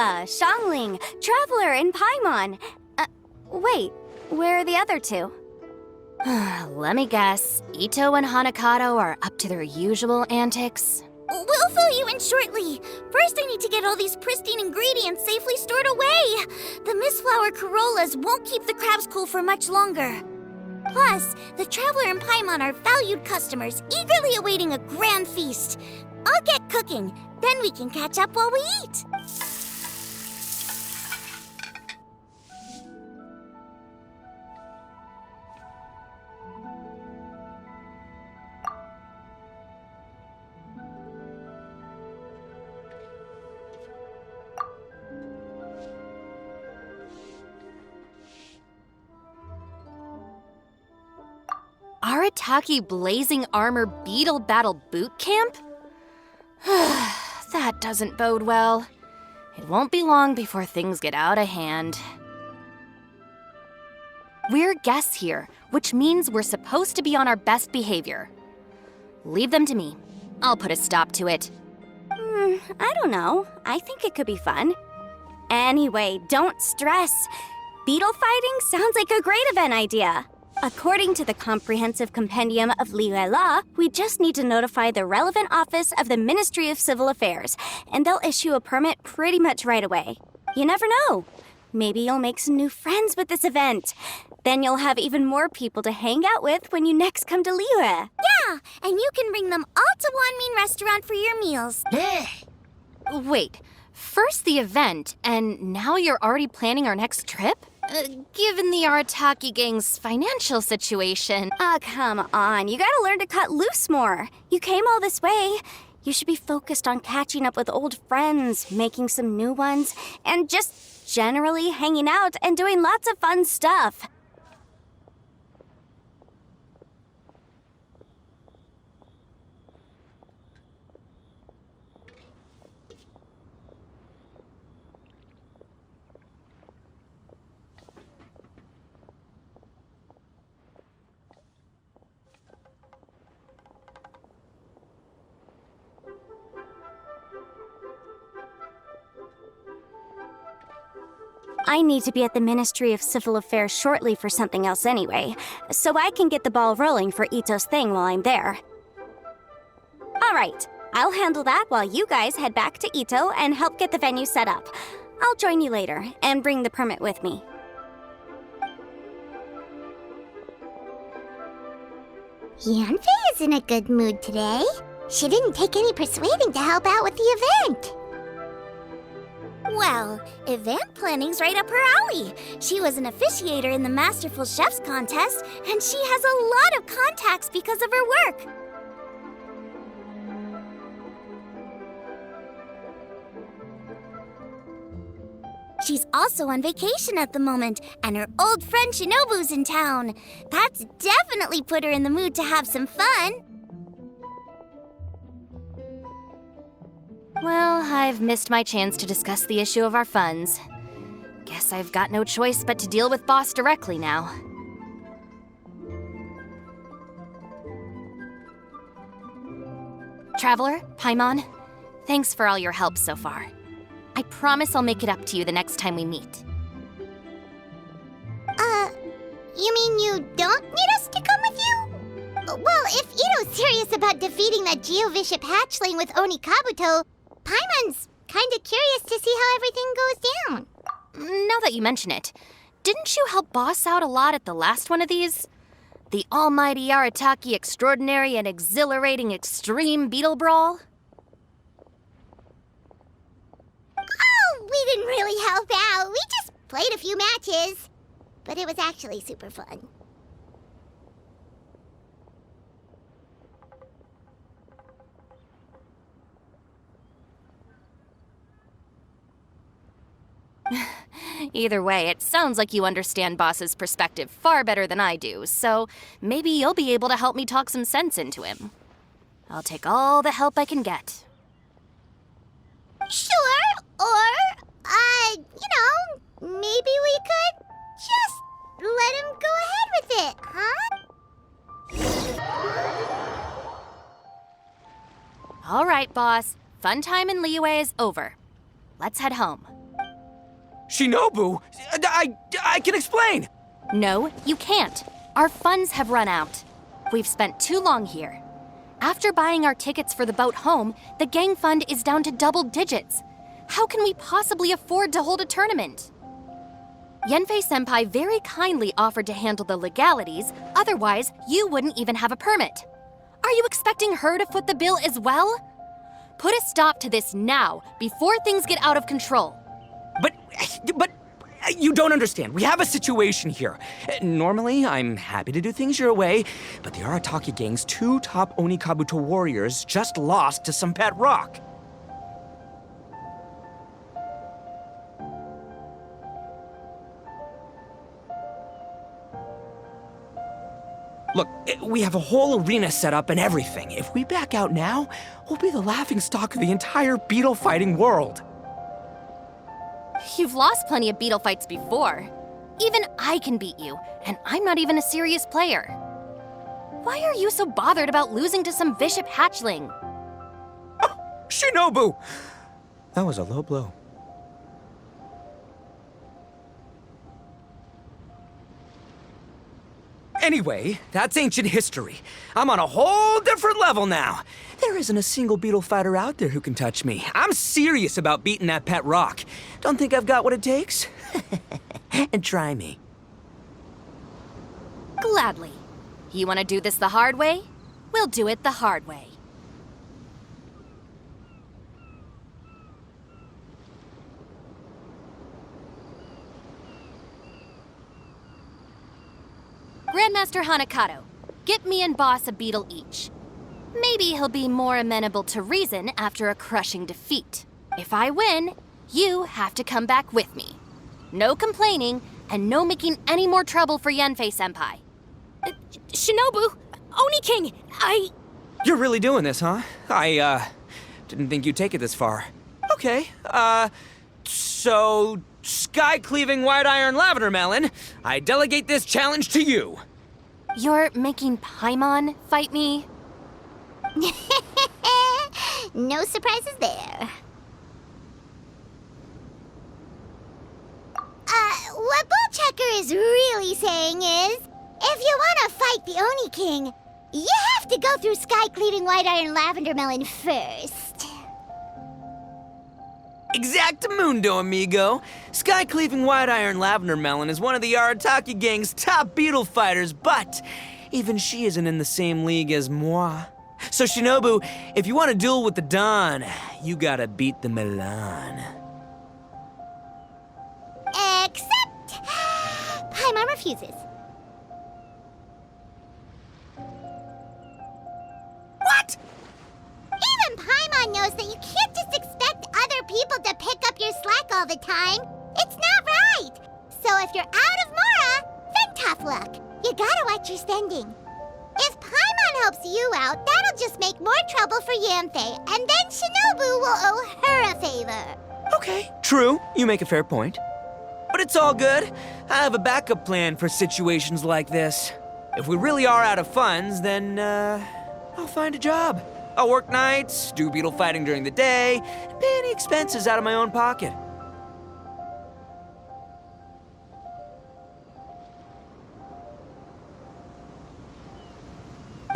Alpha, Xiangling, Traveler, and Paimon. Wait, where are the other two? Let me guess. Ito and Hanakato are up to their usual antics? We'll fill you in shortly. First, I need to get all these pristine ingredients safely stored away. The Mistflower Corollas won't keep the crabs cool for much longer. Plus, the Traveler and Paimon are valued customers, eagerly awaiting a grand feast. I'll get cooking, then we can catch up while we eat. Arataki Blazing Armor Beetle Battle Boot Camp? That doesn't bode well. It won't be long before things get out of hand. We're guests here, which means we're supposed to be on our best behavior. Leave them to me. I'll put a stop to it. I don't know. I think it could be fun. Anyway, don't stress. Beetle fighting sounds like a great event idea. According to the Comprehensive Compendium of Liyue Law, we just need to notify the relevant office of the Ministry of Civil Affairs, and they'll issue a permit pretty much right away. You never know. Maybe you'll make some new friends with this event. Then you'll have even more people to hang out with when you next come to Liyue. Yeah, and you can bring them all to Wanmin Restaurant for your meals. Wait, first the event, and now you're already planning our next trip? Given the Arataki gang's financial situation... come on. You gotta learn to cut loose more. You came all this way. You should be focused on catching up with old friends, making some new ones, and just generally hanging out and doing lots of fun stuff. I need to be at the Ministry of Civil Affairs shortly for something else anyway, so I can get the ball rolling for Ito's thing while I'm there. All right, I'll handle that while you guys head back to Ito and help get the venue set up. I'll join you later and bring the permit with me. Yanfei is in a good mood today. She didn't take any persuading to help out with the event. Well, event planning's right up her alley. She was an officiator in the Masterful Chefs contest, and she has a lot of contacts because of her work. She's also on vacation at the moment, and her old friend Shinobu's in town. That's definitely put her in the mood to have some fun. Well, I've missed my chance to discuss the issue of our funds. Guess I've got no choice but to deal with Boss directly now. Traveler, Paimon, thanks for all your help so far. I promise I'll make it up to you the next time we meet. You mean you don't need us to come with you? Well, if Ito's serious about defeating that Geovishap hatchling with Oni Kabuto, Paimon's kinda curious to see how everything goes down. Now that you mention it, didn't you help Boss out a lot at the last one of these? The almighty Arataki Extraordinary and Exhilarating Extreme Beetle Brawl? Oh, we didn't really help out. We just played a few matches. But it was actually super fun. Either way, it sounds like you understand Boss's perspective far better than I do, so maybe you'll be able to help me talk some sense into him. I'll take all the help I can get. Sure, or, maybe we could just let him go ahead with it, huh? All right, Boss. Fun time in Liyue is over. Let's head home. Shinobu, I can explain. No, you can't. Our funds have run out. We've spent too long here. After buying our tickets for the boat home, the gang fund is down to double digits. How can we possibly afford to hold a tournament? Yenfei-senpai very kindly offered to handle the legalities, otherwise you wouldn't even have a permit. Are you expecting her to foot the bill as well? Put a stop to this now, before things get out of control. But you don't understand. We have a situation here. Normally, I'm happy to do things your way, but the Arataki gang's 2 top Onikabuto warriors just lost to some pet rock. Look, we have a whole arena set up and everything. If we back out now, we'll be the laughingstock of the entire beetle fighting world. You've lost plenty of beetle fights before. Even I can beat you, and I'm not even a serious player. Why are you so bothered about losing to some bishop hatchling? Oh, Shinobu! That was a low blow. Anyway, that's ancient history. I'm on a whole different level now. There isn't a single beetle fighter out there who can touch me. I'm serious about beating that pet rock. Don't think I've got what it takes? And try me. Gladly. You want to do this the hard way? We'll do it the hard way. Grandmaster Hanakato, get me and Boss a beetle each. Maybe he'll be more amenable to reason after a crushing defeat. If I win, you have to come back with me. No complaining, and no making any more trouble for Yenfei-senpai. Shinobu! Oni King! You're really doing this, huh? I didn't think you'd take it this far. Okay, so... Sky-cleaving white iron lavender melon, I delegate this challenge to you. You're making Paimon fight me? No surprises there. What Bullchecker is really saying is, if you want to fight the Oni King, you have to go through Sky-cleaving white iron lavender melon first. Exactamundo, amigo. Sky-cleaving white iron lavender melon is one of the Arataki gang's top beetle fighters, but even she isn't in the same league as moi. So Shinobu, if you want to duel with the Don, you gotta beat the Milan. Except... Paimon refuses. What? Even Paimon knows that you can't just expect other people to pick up your slack all the time. It's not right. So if you're out of Mora, then tough luck. You gotta watch your spending. If Paimon helps you out, that'll just make more trouble for Yanfei, and then Shinobu will owe her a favor. Okay, true. You make a fair point. But it's all good. I have a backup plan for situations like this. If we really are out of funds, then, I'll find a job. I'll work nights, do beetle fighting during the day, and pay any expenses out of my own pocket.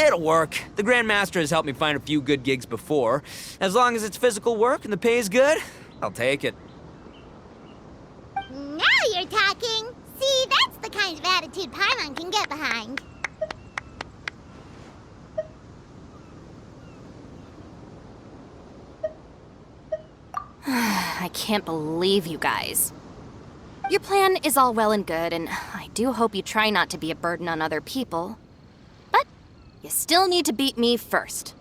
It'll work. The Grandmaster has helped me find a few good gigs before. As long as it's physical work and the pay is good, I'll take it. Now you're talking. See, that's the kind of attitude Paimon can get behind. I can't believe you guys. Your plan is all well and good, and I do hope you try not to be a burden on other people. But you still need to beat me first.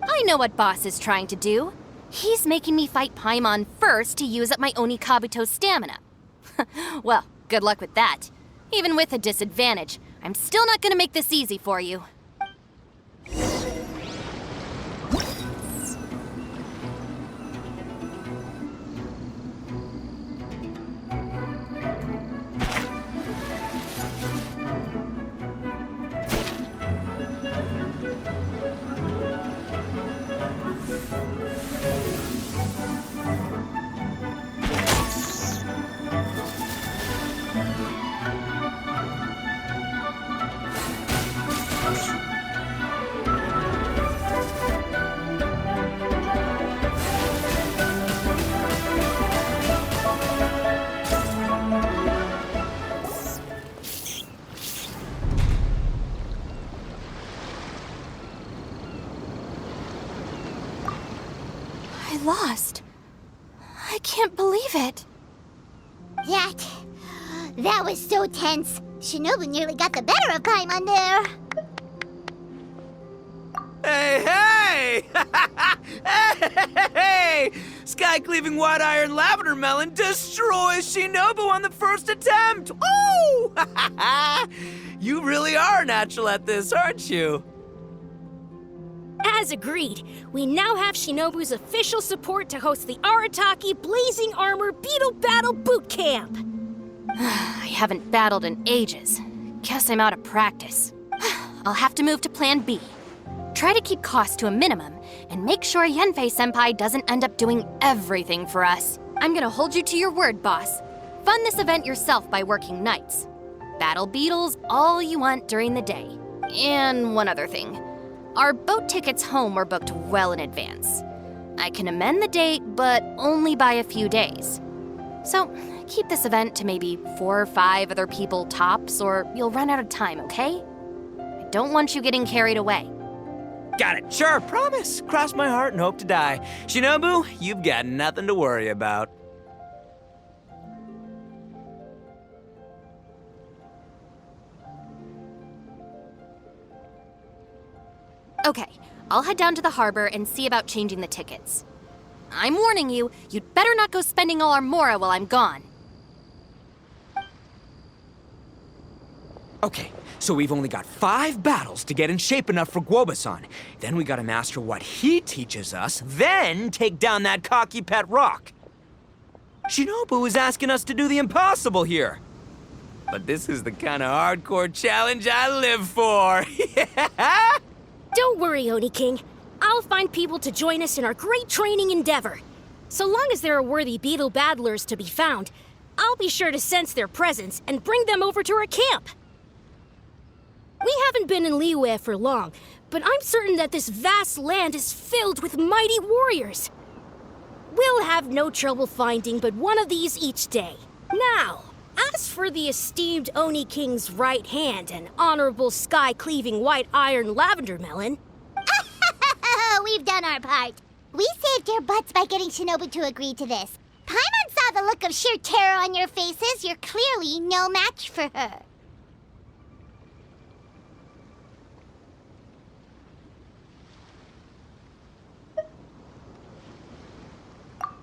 I know what Boss is trying to do. He's making me fight Paimon first to use up my Onikabuto stamina. Well, good luck with that. Even with a disadvantage, I'm still not gonna make this easy for you. I lost. I can't believe it. That was so tense. Shinobu nearly got the better of Paimon there. Hey! Hey! Sky-cleaving white iron lavender melon destroys Shinobu on the first attempt! Woo! You really are a natural at this, aren't you? As agreed, we now have Shinobu's official support to host the Arataki Blazing Armor Beetle Battle Boot Camp. I haven't battled in ages. Guess I'm out of practice. I'll have to move to Plan B. Try to keep costs to a minimum, and make sure Yanfei-senpai doesn't end up doing everything for us. I'm gonna hold you to your word, boss. Fund this event yourself by working nights. Battle beetles all you want during the day. And one other thing. Our boat tickets home were booked well in advance. I can amend the date, but only by a few days. So, keep this event to maybe 4 or 5 other people tops, or you'll run out of time, okay? I don't want you getting carried away. Got it. Sure, promise. Cross my heart and hope to die. Shinobu, you've got nothing to worry about. Okay, I'll head down to the harbor and see about changing the tickets. I'm warning you, you'd better not go spending all our mora while I'm gone. Okay, so we've only got 5 battles to get in shape enough for Guoba-san. Then we gotta master what he teaches us, then take down that cocky pet rock. Shinobu is asking us to do the impossible here. But this is the kind of hardcore challenge I live for. Yeah! Don't worry, Oni King. I'll find people to join us in our great training endeavor. So long as there are worthy beetle battlers to be found, I'll be sure to sense their presence and bring them over to our camp. We haven't been in Liyue for long, but I'm certain that this vast land is filled with mighty warriors. We'll have no trouble finding but one of these each day. Now, as for the esteemed Oni King's right hand and honorable sky-cleaving white iron lavender melon... We've done our part. We saved your butts by getting Shinobu to agree to this. Paimon saw the look of sheer terror on your faces. You're clearly no match for her.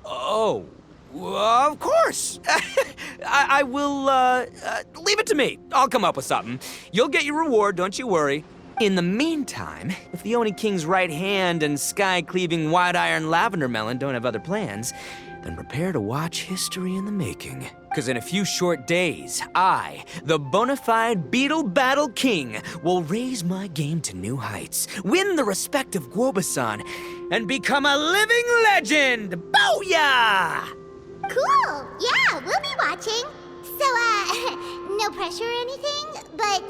Oh, of course. I will, leave it to me. I'll come up with something. You'll get your reward, don't you worry. In the meantime, if the Oni King's right hand and sky-cleaving white iron lavender melon don't have other plans, then prepare to watch history in the making. Because in a few short days, I, the bona fide Beetle Battle King, will raise my game to new heights, win the respect of Guoba-san, and become a living legend! Booyah! Cool. Yeah, we'll be watching. So, no pressure or anything, but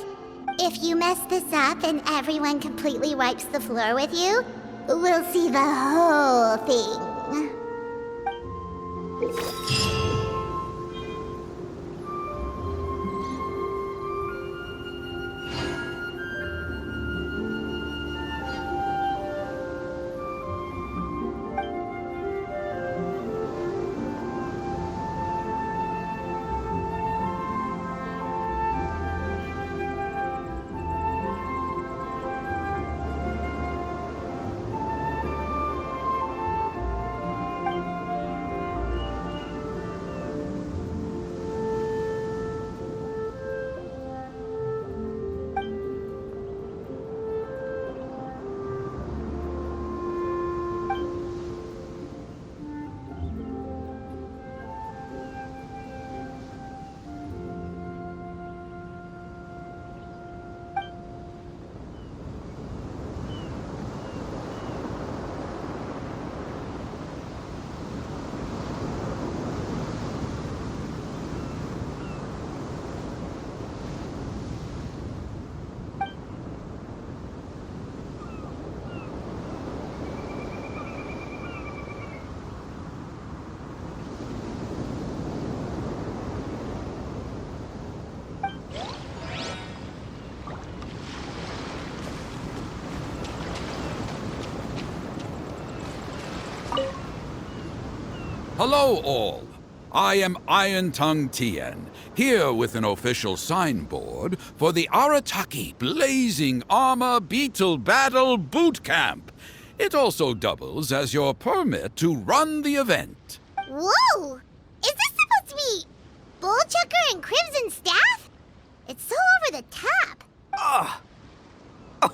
if you mess this up and everyone completely wipes the floor with you, we'll see the whole thing. Hello, all. I am Iron Tongue Tien, here with an official signboard for the Arataki Blazing Armor Beetle Battle Boot Camp. It also doubles as your permit to run the event. Whoa! Is this supposed to be Bullchucker and Crimson Staff? It's so over the top.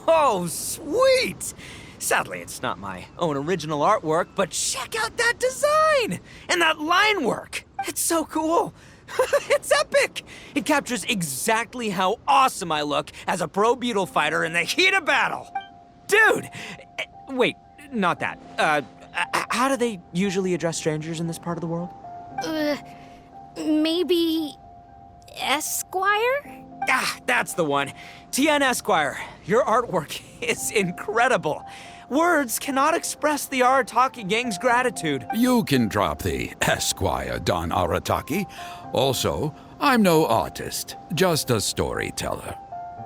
Oh, sweet! Sadly, it's not my own original artwork, but check out that design! And that line work! It's so cool! It's epic! It captures exactly how awesome I look as a pro beetle fighter in the heat of battle! Dude! Wait, not that. How do they usually address strangers in this part of the world? Maybe Esquire? Ah, that's the one. Tien Esquire, your artwork is incredible. Words cannot express the Arataki gang's gratitude. You can drop the Esquire, Don Arataki. Also, I'm no artist, just a storyteller.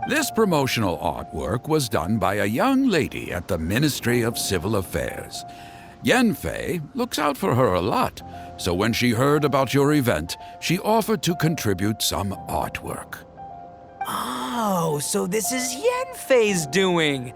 This promotional artwork was done by a young lady at the Ministry of Civil Affairs. Yenfei looks out for her a lot, so when she heard about your event, she offered to contribute some artwork. Oh, so this is Yenfei's doing.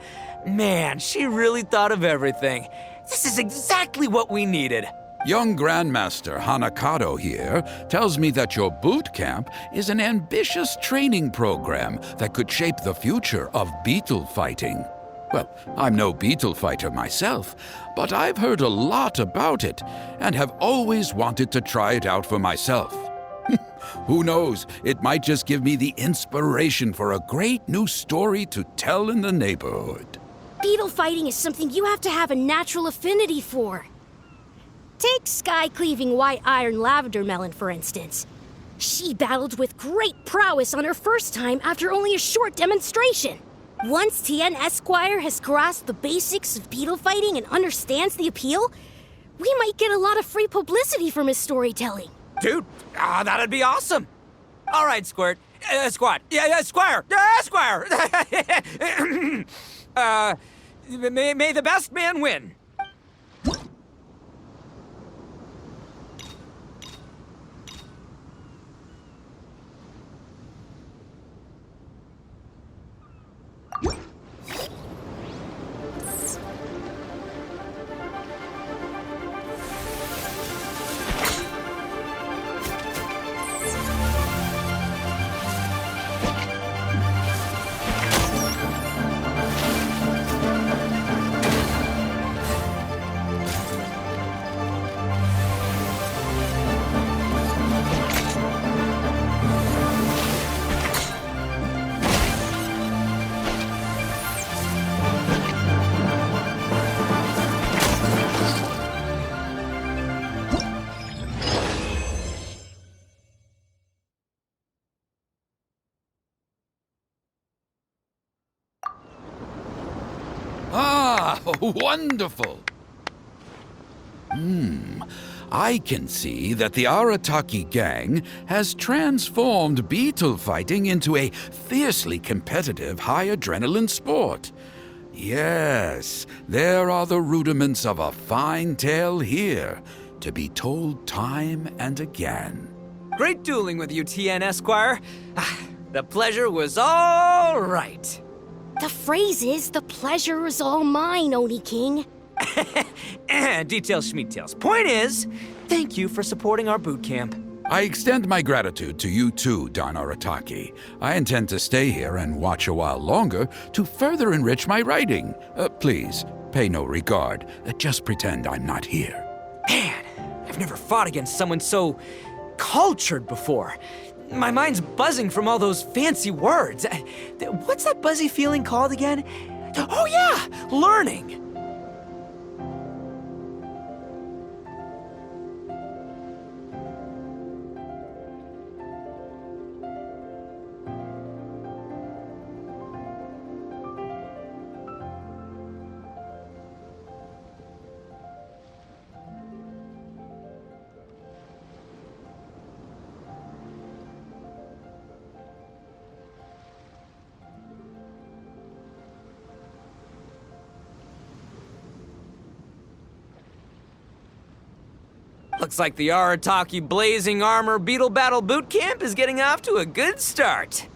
Man, she really thought of everything. This is exactly what we needed. Young Grandmaster Hanakado here tells me that your boot camp is an ambitious training program that could shape the future of beetle fighting. Well, I'm no beetle fighter myself, but I've heard a lot about it and have always wanted to try it out for myself. Who knows, it might just give me the inspiration for a great new story to tell in the neighborhood. Beetle fighting is something you have to have a natural affinity for. Take sky-cleaving white iron lavender melon, for instance. She battled with great prowess on her first time after only a short demonstration. Once Tien Esquire has grasped the basics of beetle fighting and understands the appeal, we might get a lot of free publicity from his storytelling. Dude, that'd be awesome. All right, Squirt. Squad. Yeah, Squire. Squire. May the best man win. Ah, wonderful! I can see that the Arataki gang has transformed beetle fighting into a fiercely competitive high-adrenaline sport. Yes, there are the rudiments of a fine tale here, to be told time and again. Great dueling with you, Tien Esquire. The pleasure was all right. The phrase is, the pleasure is all mine, Oni King. Details, schmeetails. Point is, thank you for supporting our boot camp. I extend my gratitude to you too, Don Arataki. I intend to stay here and watch a while longer to further enrich my writing. Please, pay no regard. Just pretend I'm not here. Man, I've never fought against someone so cultured before. My mind's buzzing from all those fancy words. What's that buzzy feeling called again? Oh yeah, learning. Looks like the Arataki Blazing Armor Beetle Battle Boot Camp is getting off to a good start.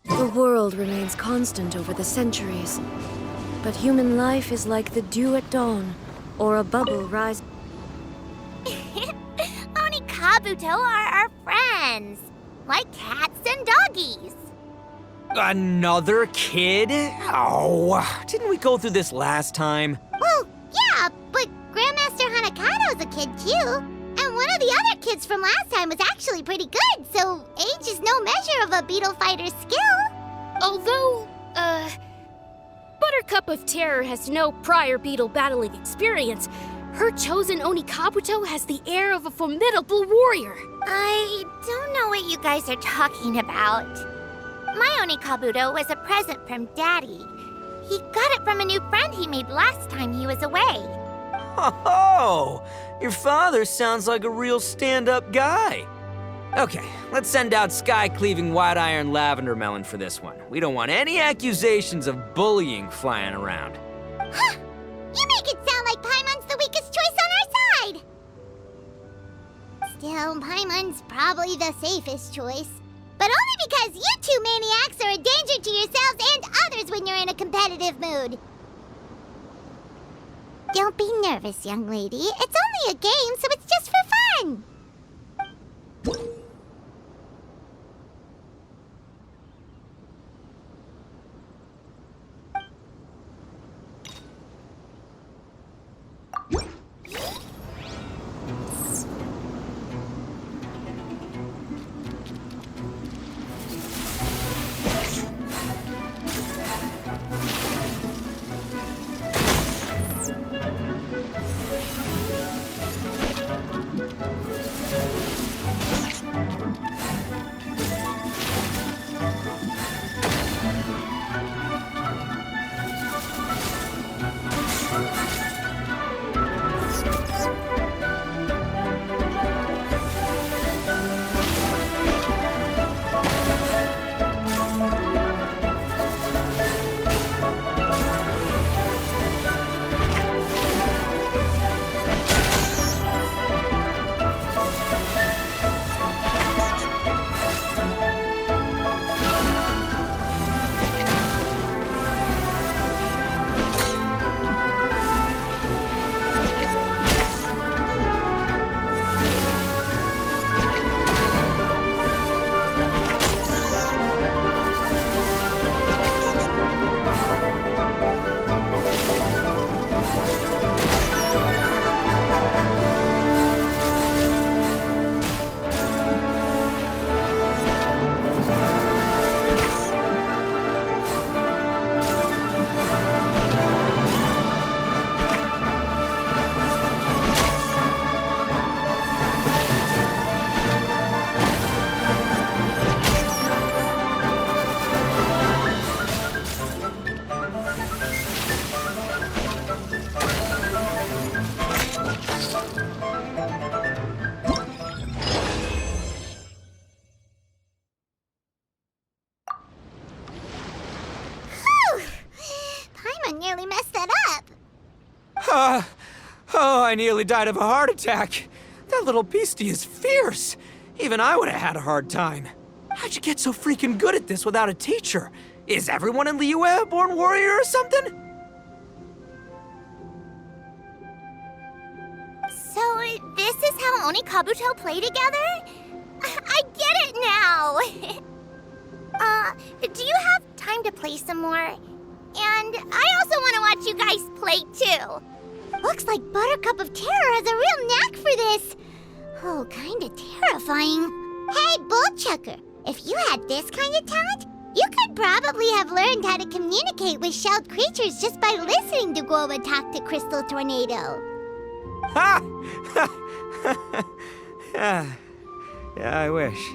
The world remains constant over the centuries, but human life is like the dew at dawn, or a bubble rising. Oni Kabuto are our friends, like cats and doggies. Another kid? Oh, didn't we go through this last time? Well, yeah, but Grandmaster Hanakado's a kid too. And one of the other kids from last time was actually pretty good, so age is no measure of a beetle fighter's skill. Although, Buttercup of Terror has no prior beetle battling experience, her chosen Oni Kabuto has the air of a formidable warrior. I don't know what you guys are talking about. My Oni Kabuto was a present from Daddy. He got it from a new friend he made last time he was away. Oh, your father sounds like a real stand-up guy. Okay, let's send out Sky-Cleaving White Iron Lavender Melon for this one. We don't want any accusations of bullying flying around. Huh! You make it sound like Paimon's the weakest choice on our side! Still, Paimon's probably the safest choice. But only because you two maniacs are a danger to yourselves and others when you're in a competitive mood. Don't be nervous, young lady. It's only a game, so it's just for fun. nearly messed that up. Oh, I nearly died of a heart attack. That little beastie is fierce. Even I would have had a hard time. How'd you get so freaking good at this without a teacher? Is everyone in Liyue a born warrior or something? So, this is how Onikabuto play together? I get it now! Do you have time to play some more? And I also want to watch you guys play too. Looks like Buttercup of Terror has a real knack for this. Oh, kinda terrifying. Hey, Bullchucker, if you had this kind of talent, you could probably have learned how to communicate with shelled creatures just by listening to Guoba talk to Crystal Tornado. Ha! Yeah, I wish.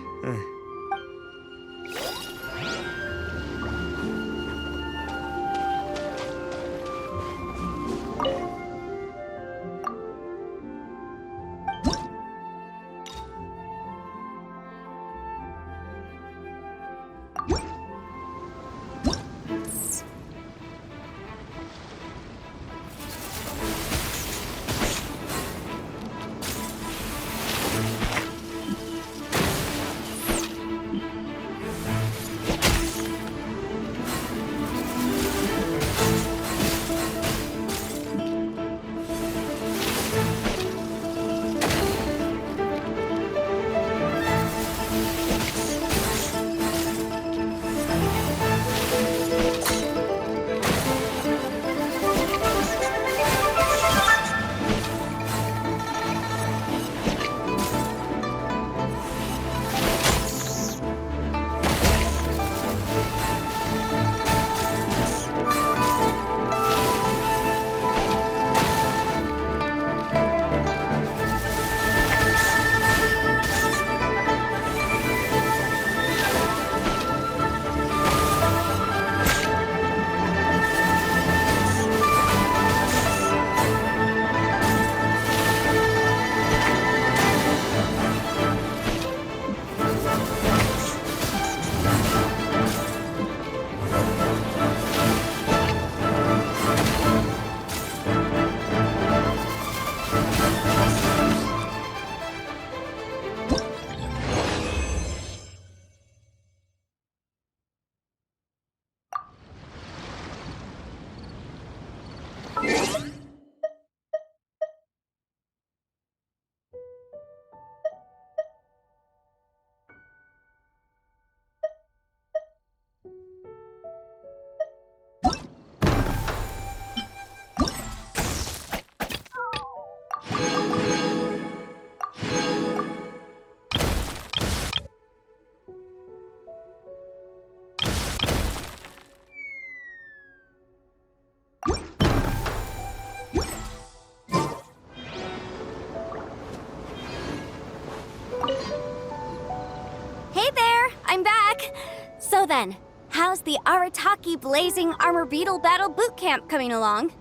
I'm back! So then, how's the Arataki Blazing Armor Beetle Battle Boot Camp coming along?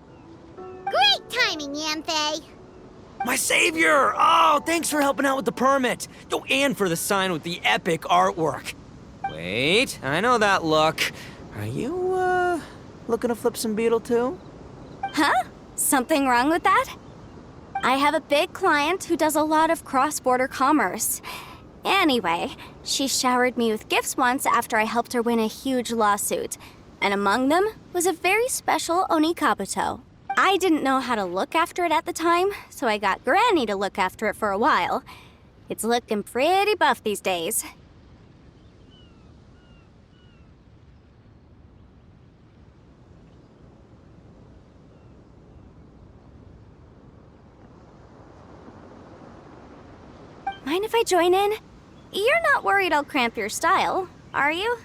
Great timing, Yanthe! My savior! Oh, thanks for helping out with the permit. Oh, and for the sign with the epic artwork. Wait, I know that look. Are you, looking to flip some beetle too? Huh? Something wrong with that? I have a big client who does a lot of cross-border commerce. Anyway, she showered me with gifts once after I helped her win a huge lawsuit. And among them was a very special Onikabuto. I didn't know how to look after it at the time, so I got Granny to look after it for a while. It's looking pretty buff these days. Mind if I join in? You're not worried I'll cramp your style, are you?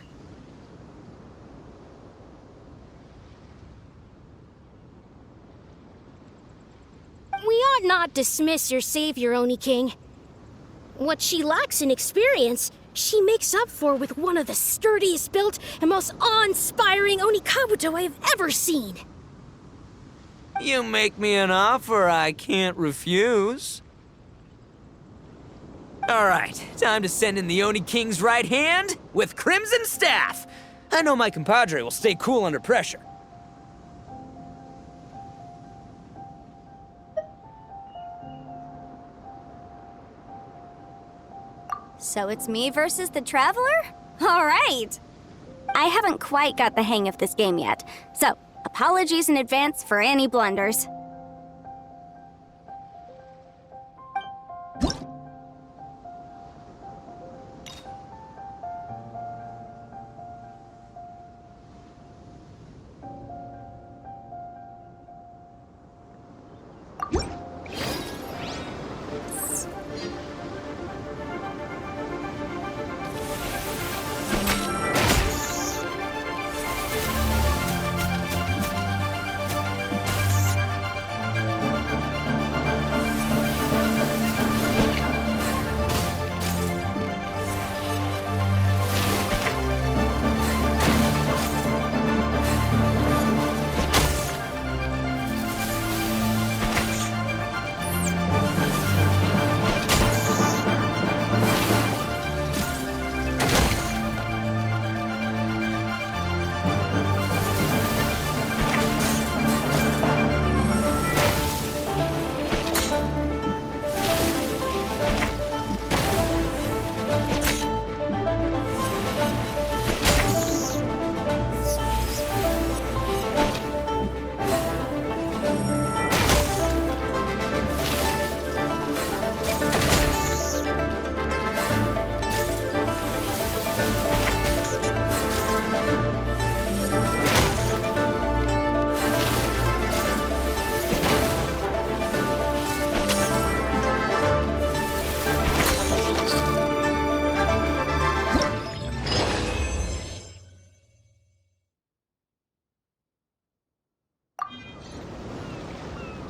We ought not dismiss your savior, Oni King. What she lacks in experience, she makes up for with one of the sturdiest built and most awe-inspiring Onikabuto I have ever seen. You make me an offer I can't refuse. All right, time to send in the Oni King's right hand with Crimson Staff. I know my compadre will stay cool under pressure. So it's me versus the Traveler? All right! I haven't quite got the hang of this game yet, so apologies in advance for any blunders.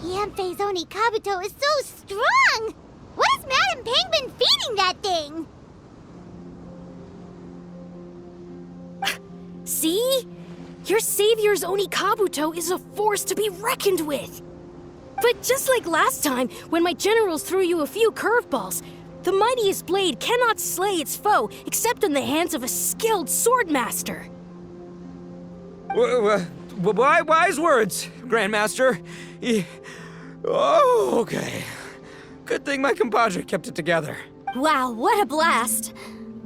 Yanfei's Oni Kabuto is so strong! What has Madame Ping been feeding that thing? See? Your savior's Oni Kabuto is a force to be reckoned with. But just like last time, when my generals threw you a few curveballs, the mightiest blade cannot slay its foe except in the hands of a skilled swordmaster. Wise words, Grandmaster. Oh, okay. Good thing my compadre kept it together. Wow, what a blast!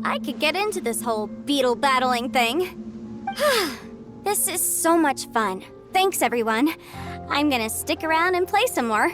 I could get into this whole beetle battling thing. This is so much fun. Thanks, everyone. I'm gonna stick around and play some more.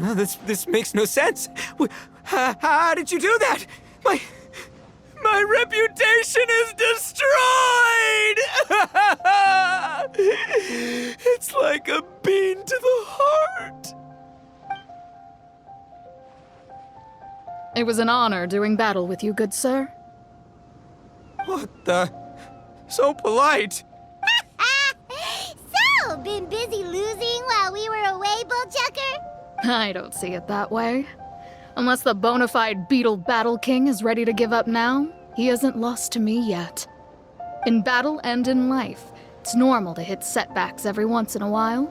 No, this makes no sense. How did you do that? My reputation is destroyed! It's like a bean to the heart. It was an honor doing battle with you, good sir. What the? So polite. So, been busy losing while we were away, Bullchucker? I don't see it that way. Unless the bona fide Beetle Battle King is ready to give up now, he hasn't lost to me yet. In battle and in life, it's normal to hit setbacks every once in a while,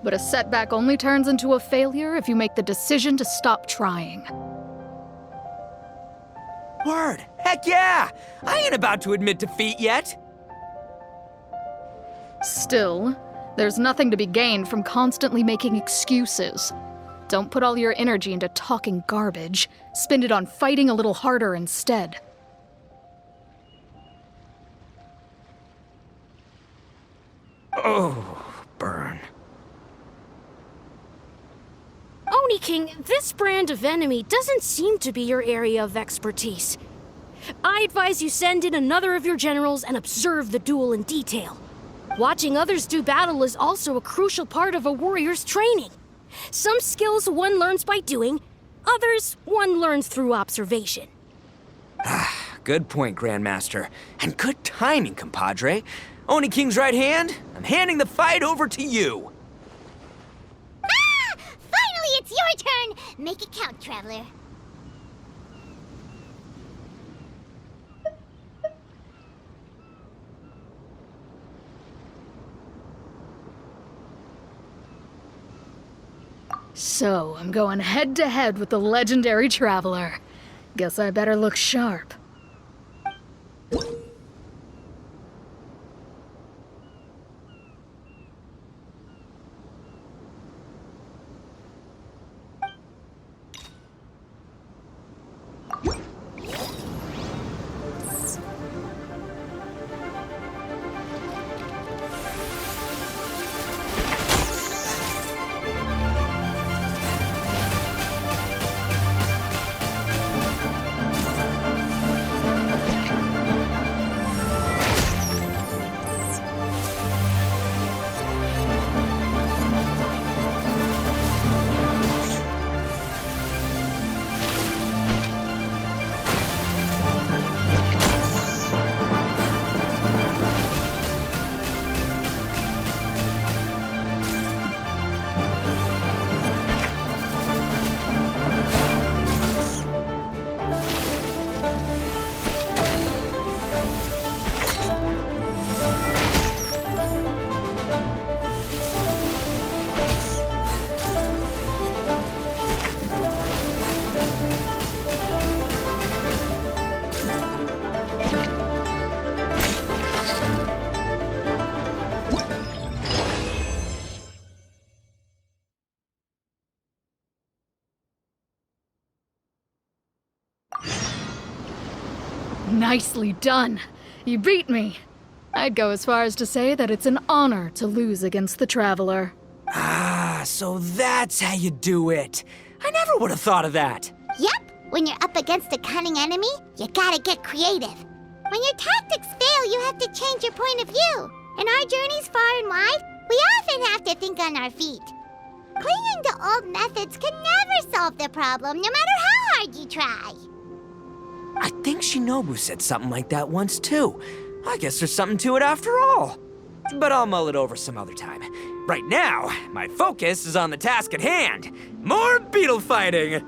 but a setback only turns into a failure if you make the decision to stop trying. Word. Heck yeah! I ain't about to admit defeat yet. Still, There's nothing to be gained from constantly making excuses. Don't put all your energy into talking garbage. Spend it on fighting a little harder instead. Oh, burn. Oni King, this brand of enemy doesn't seem to be your area of expertise. I advise you send in another of your generals and observe the duel in detail. Watching others do battle is also a crucial part of a warrior's training. Some skills one learns by doing, others one learns through observation. Good point, Grandmaster. And good timing, compadre. Oni King's right hand, I'm handing the fight over to you. Ah! Finally, it's your turn! Make it count, Traveler. So, I'm going head to head with the legendary Traveler. Guess I better look sharp. Nicely done. You beat me. I'd go as far as to say that it's an honor to lose against the Traveler. Ah, so that's how you do it. I never would have thought of that. Yep, when you're up against a cunning enemy, you gotta get creative. When your tactics fail, you have to change your point of view. In our journeys far and wide, we often have to think on our feet. Clinging to old methods can never solve the problem, no matter how hard you try. I think Shinobu said something like that once, too. I guess there's something to it after all. But I'll mull it over some other time. Right now, my focus is on the task at hand. More beetle fighting!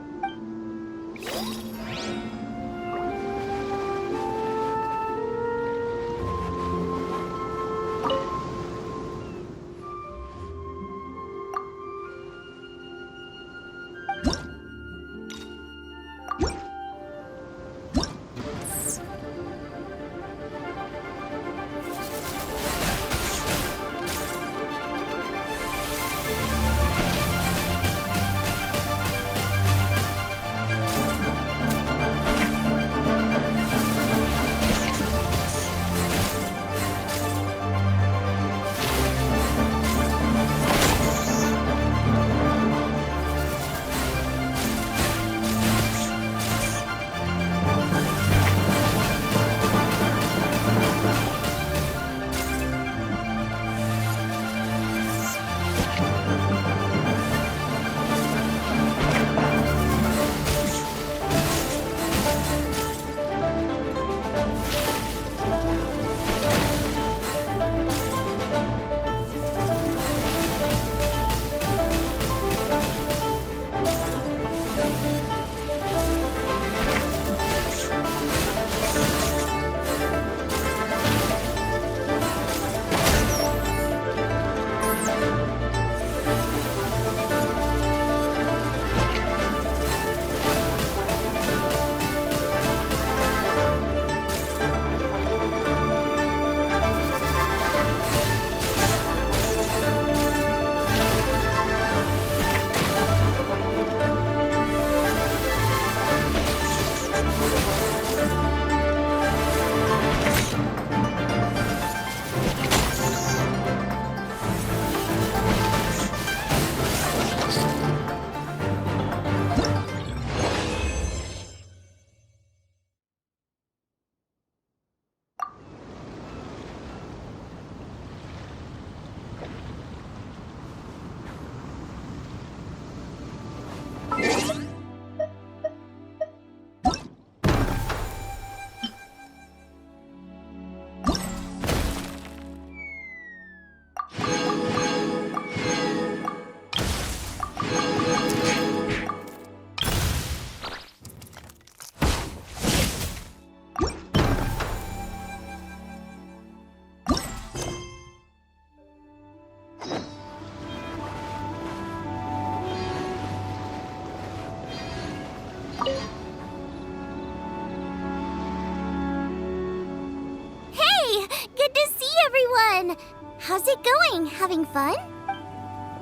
everyone! How's it going? Having fun?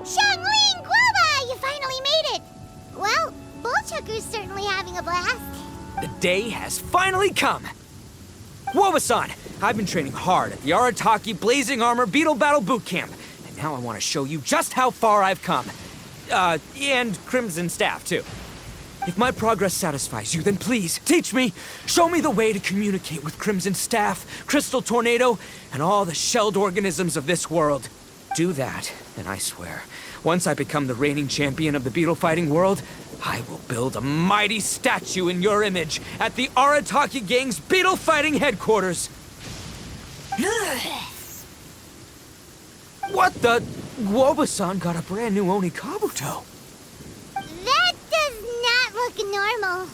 Xiangling Guoba, you finally made it! Well, Bullchucker's certainly having a blast. The day has finally come! Woba-san, I've been training hard at the Arataki Blazing Armor Beetle Battle Boot Camp, and now I want to show you just how far I've come. And Crimson Staff, too. If my progress satisfies you, then please, teach me. Show me the way to communicate with Crimson Staff, Crystal Tornado, and all the shelled organisms of this world. Do that, and I swear, once I become the reigning champion of the beetle fighting world, I will build a mighty statue in your image at the Arataki Gang's beetle fighting headquarters. What the? Woba-san got a brand new Oni Kabuto. That does not look normal.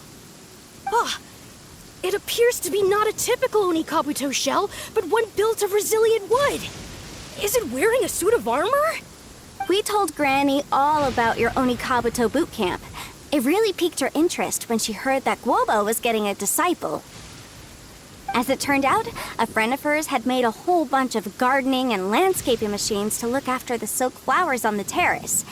Ah, it appears to be not a typical Onikabuto shell, but one built of resilient wood. Is it wearing a suit of armor? We told Granny all about your Onikabuto boot camp. It really piqued her interest when she heard that Guoba was getting a disciple. As it turned out, a friend of hers had made a whole bunch of gardening and landscaping machines to look after the silk flowers on the terrace.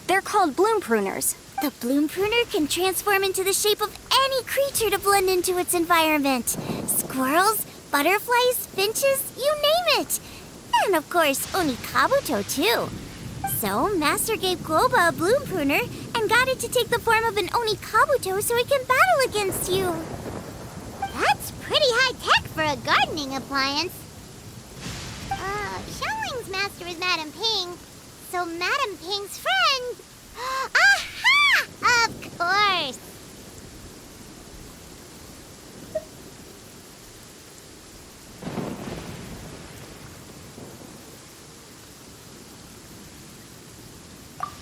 They're called bloom pruners. The bloom pruner can transform into the shape of any creature to blend into its environment. Squirrels, butterflies, finches, you name it. And of course, Onikabuto too. So, Master gave Guoba a bloom pruner and got it to take the form of an Onikabuto so it can battle against you. That's pretty high-tech for a gardening appliance. Xiangling's master is Madame Ping, so Madame Ping's friend... Aha! Of course!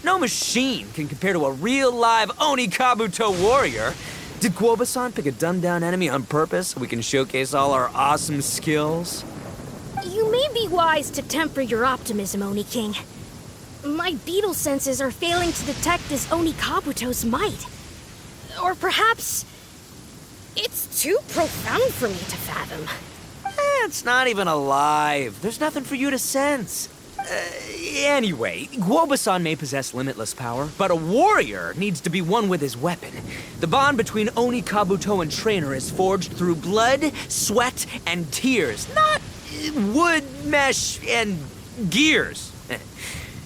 No machine can compare to a real live Oni Kabuto warrior. Did Guoba-san pick a dumbed-down enemy on purpose so we can showcase all our awesome skills? You may be wise to temper your optimism, Oni King. My beetle senses are failing to detect this Onikabuto's might. Or perhaps it's too profound for me to fathom. It's not even alive. There's nothing for you to sense. Anyway, Guoba-san may possess limitless power, but a warrior needs to be one with his weapon. The bond between Oni Kabuto and trainer is forged through blood, sweat, and tears, not wood, mesh, and gears.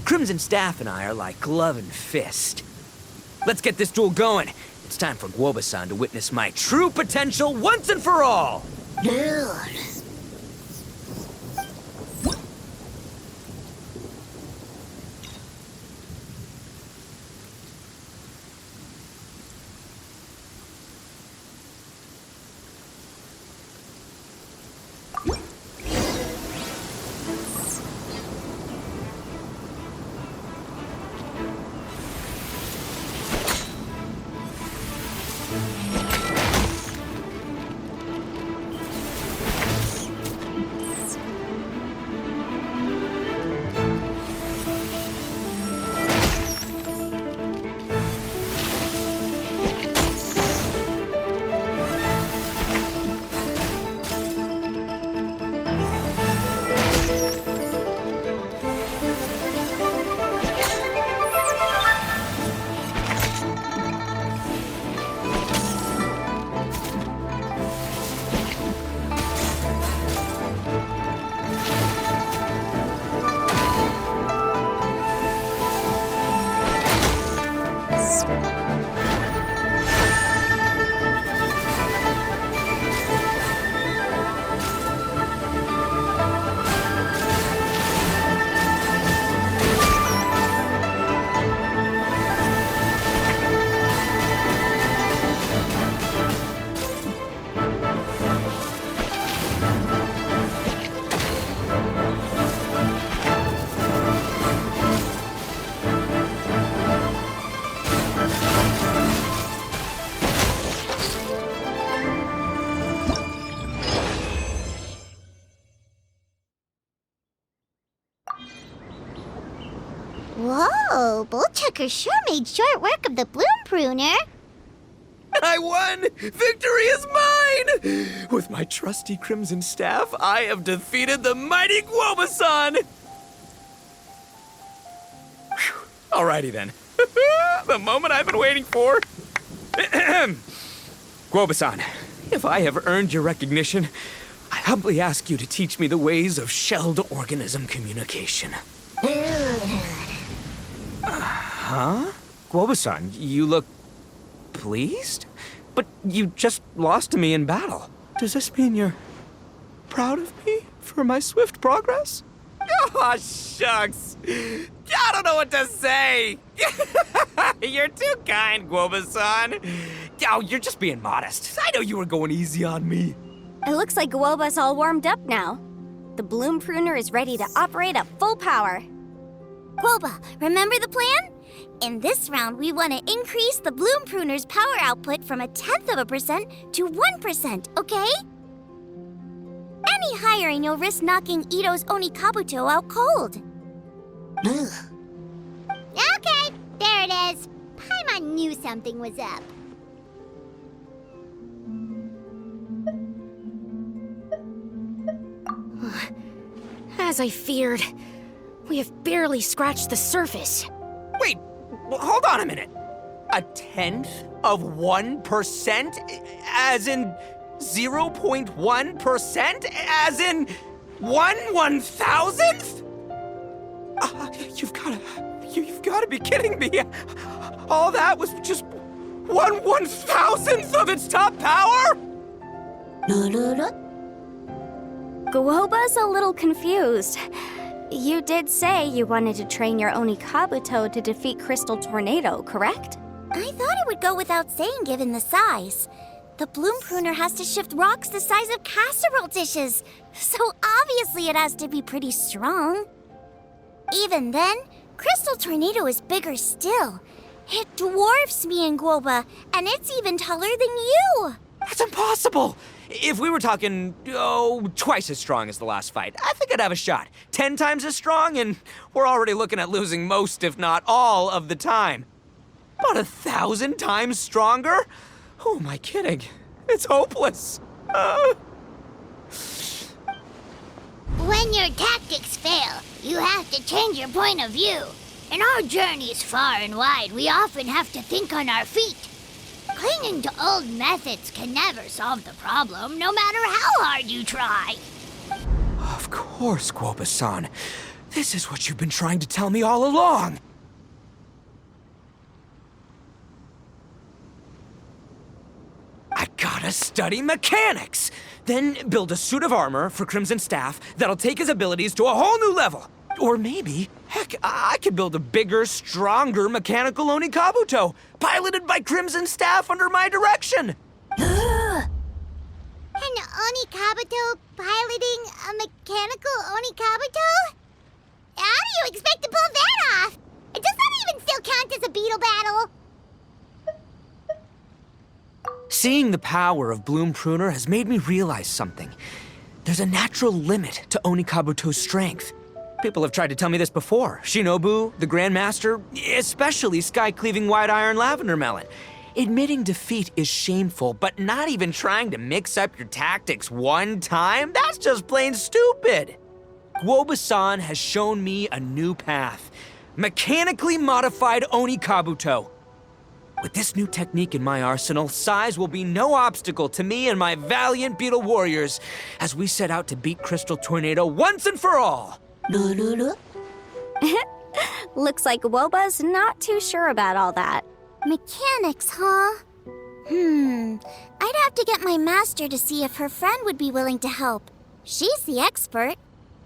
Crimson Staff and I are like glove and fist. Let's get this duel going. It's time for Guoba-san to witness my true potential once and for all. Whoa, Bullchucker sure made short work of the bloom pruner. I won! Victory is mine! mine! With my trusty crimson staff, I have defeated the mighty Guoba-san! Whew. Alrighty then. The moment I've been waiting for. Guoba-san, if I have earned your recognition, I humbly ask you to teach me the ways of shelled organism communication. Huh? Guoba-san, you look pleased? But you just lost to me in battle. Does this mean you're proud of me for my swift progress? Oh, shucks. I don't know what to say. You're too kind, Guoba-san. Oh, you're just being modest. I know you were going easy on me. It looks like Guoba's all warmed up now. The bloom pruner is ready to operate at full power. Guoba, remember the plan? In this round, we want to increase the bloom pruner's power output from 0.1% to 1%, okay? Any higher and you'll risk knocking Ito's Onikabuto out cold. Okay, there it is. Paimon knew something was up. As I feared, we have barely scratched the surface. Wait, hold on a minute. 1/10%? As in 0.1%? As in 1/1000th? You've gotta be kidding me. All that was just 1/1000th of its top power? Guoba's a little confused. You did say you wanted to train your Onikabuto to defeat Crystal Tornado, correct? I thought it would go without saying given the size. The bloom pruner has to shift rocks the size of casserole dishes, so obviously it has to be pretty strong. Even then, Crystal Tornado is bigger still. It dwarfs me and Guoba, and it's even taller than you. That's impossible! If we were talking, twice as strong as the last fight, I think I'd have a shot. 10 times as strong, and we're already looking at losing most, if not all, of the time. But 1,000 times stronger? Who am I kidding? It's hopeless. When your tactics fail, you have to change your point of view. In our journeys far and wide, we often have to think on our feet. Clinging to old methods can never solve the problem, no matter how hard you try. Of course, Guoba-san. This is what you've been trying to tell me all along. I gotta study mechanics! Then build a suit of armor for Crimson Staff that'll take his abilities to a whole new level. Or maybe, heck, I could build a bigger, stronger mechanical Onikabuto, piloted by Crimson Staff under my direction. An Onikabuto piloting a mechanical Onikabuto? How do you expect to pull that off? Does that even still count as a beetle battle? Seeing the power of Bloom Pruner has made me realize something. There's a natural limit to Onikabuto's strength. People have tried to tell me this before. Shinobu, the Grandmaster, especially Sky-Cleaving White Iron Lavender Melon. Admitting defeat is shameful, but not even trying to mix up your tactics one time? That's just plain stupid! Guoba-san has shown me a new path. Mechanically modified Onikabuto. With this new technique in my arsenal, size will be no obstacle to me and my valiant beetle warriors as we set out to beat Crystal Tornado once and for all. Looks like Guoba's not too sure about all that. Mechanics, huh? I'd have to get my master to see if her friend would be willing to help. She's the expert.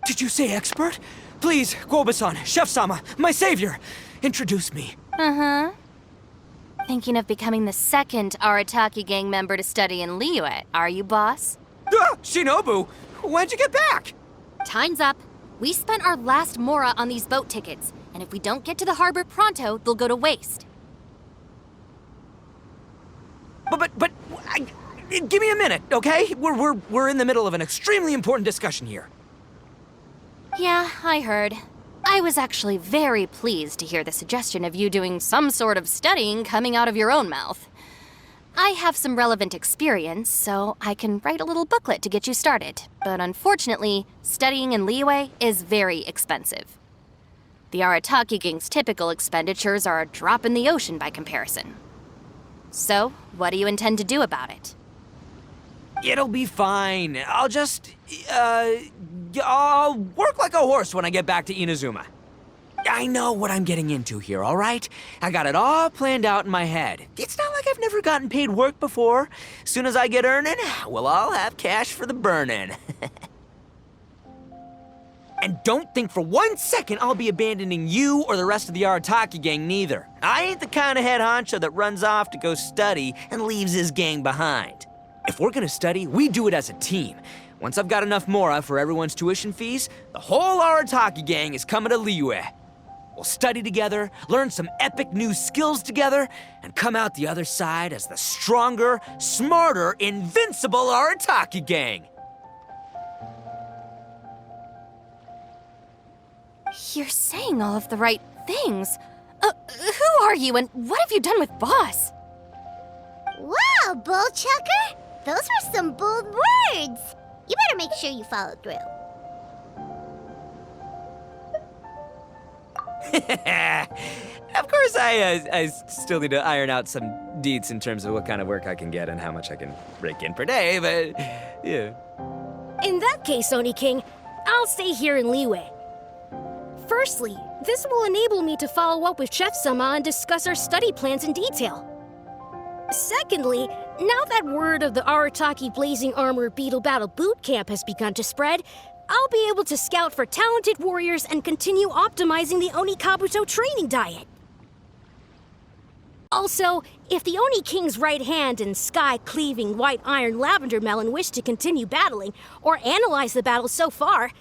Did you say expert? Please, Guoba-san, Chef-sama, my savior, introduce me. Uh-huh. Thinking of becoming the second Arataki gang member to study in Liyue, are you, boss? Shinobu, when'd you get back? Time's up. We spent our last mora on these boat tickets, and if we don't get to the harbor pronto, they'll go to waste. But, give me a minute, okay? We're in the middle of an extremely important discussion here. Yeah, I heard. I was actually very pleased to hear the suggestion of you doing some sort of studying coming out of your own mouth. I have some relevant experience, so I can write a little booklet to get you started. But unfortunately, studying in Liyue is very expensive. The Arataki Gang's typical expenditures are a drop in the ocean by comparison. So, what do you intend to do about it? It'll be fine. I'll work like a horse when I get back to Inazuma. I know what I'm getting into here, all right? I got it all planned out in my head. It's not like I've never gotten paid work before. As soon as I get earning, we'll all have cash for the burning. And don't think for 1 second I'll be abandoning you or the rest of the Arataki gang neither. I ain't the kind of head honcho that runs off to go study and leaves his gang behind. If we're gonna study, we do it as a team. Once I've got enough mora for everyone's tuition fees, the whole Arataki gang is coming to Liyue. We'll study together, learn some epic new skills together, and come out the other side as the stronger, smarter, invincible Arataki gang. You're saying all of the right things. Who are you and what have you done with Boss? Wow, Bullchucker! Those were some bold words! You better make sure you follow through. Of course, I still need to iron out some deets in terms of what kind of work I can get and how much I can rake in per day, but yeah. In that case, Oni King, I'll stay here in Liyue. Firstly, this will enable me to follow up with Chef-sama and discuss our study plans in detail. Secondly, now that word of the Arataki Blazing Armor Beetle Battle Boot Camp has begun to spread, I'll be able to scout for talented warriors and continue optimizing the Oni Kabuto training diet. Also, if the Oni King's right hand and sky-cleaving white iron lavender melon wish to continue battling or analyze the battle so far,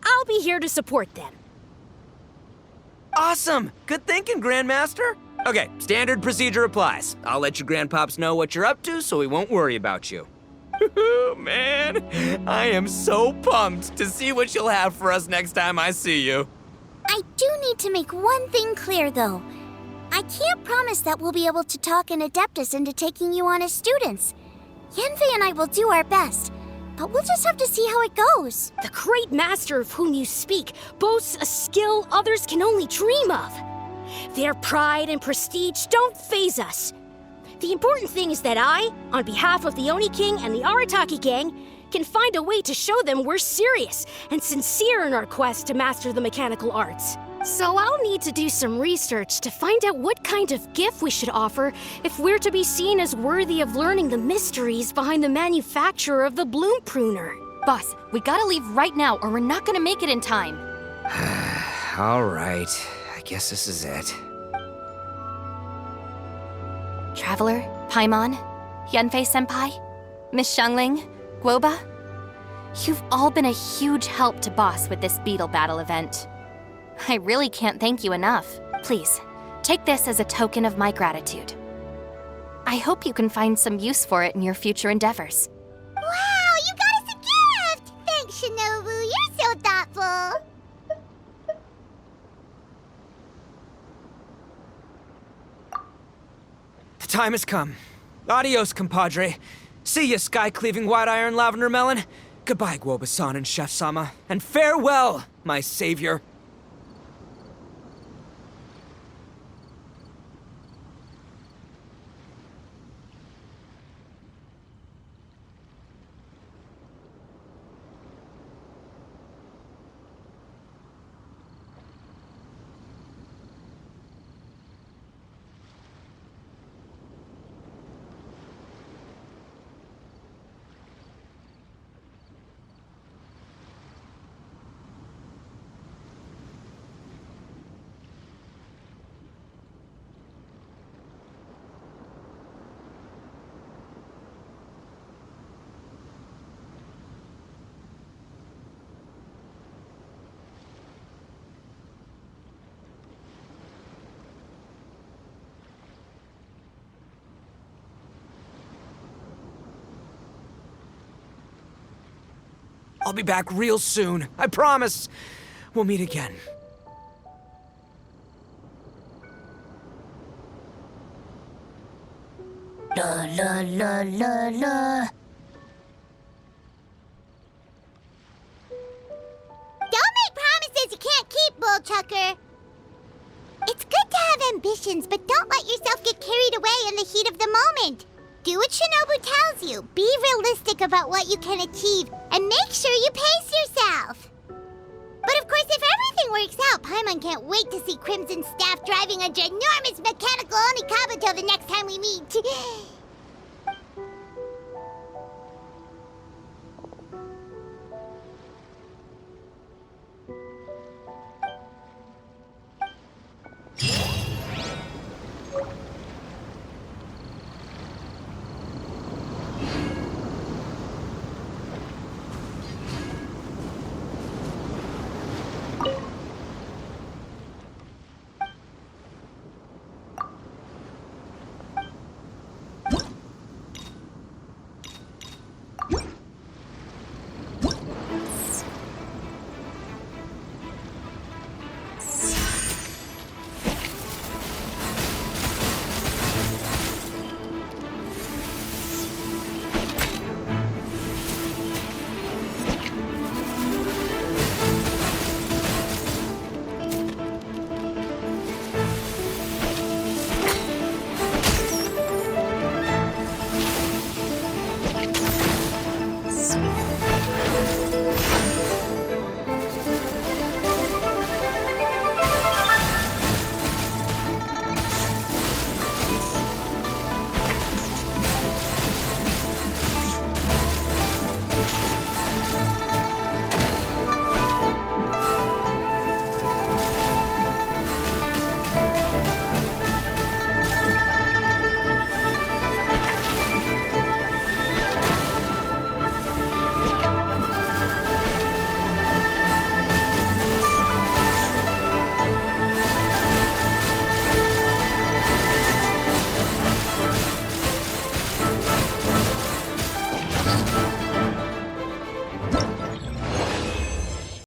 I'll be here to support them. Awesome! Good thinking, Grandmaster. Okay, standard procedure applies. I'll let your grandpops know what you're up to so he won't worry about you. Man, I am so pumped to see what you'll have for us next time I see you. I do need to make one thing clear, though. I can't promise that we'll be able to talk an Adeptus into taking you on as students. Yanfei and I will do our best, but we'll just have to see how it goes. The great master of whom you speak boasts a skill others can only dream of. Their pride and prestige don't faze us. The important thing is that I, on behalf of the Oni King and the Arataki gang, can find a way to show them we're serious and sincere in our quest to master the mechanical arts. So I'll need to do some research to find out what kind of gift we should offer if we're to be seen as worthy of learning the mysteries behind the manufacture of the bloom pruner. Boss, we gotta leave right now or we're not gonna make it in time. All right, I guess this is it. Traveler, Paimon, Yanfei-senpai, Miss Xiangling, Guoba, you've all been a huge help to Boss with this beetle battle event. I really can't thank you enough. Please, take this as a token of my gratitude. I hope you can find some use for it in your future endeavors. Wow, you got us a gift! Thanks, Shinobu. You're so thoughtful. The time has come. Adios, compadre. See ya, sky-cleaving white iron lavender melon. Goodbye, Guoba-san and Chef-sama. And farewell, my savior. I'll be back real soon. I promise. We'll meet again. The la la la la. Don't make promises you can't keep, Bull Chucker. It's good to have ambitions, but don't let yourself get carried away in the heat of the moment. Do what Shinobu tells you. Be realistic about what you can achieve, and make sure you pace yourself. But of course, if everything works out, Paimon can't wait to see Crimson Staff driving a ginormous mechanical Onikabuto the next time we meet.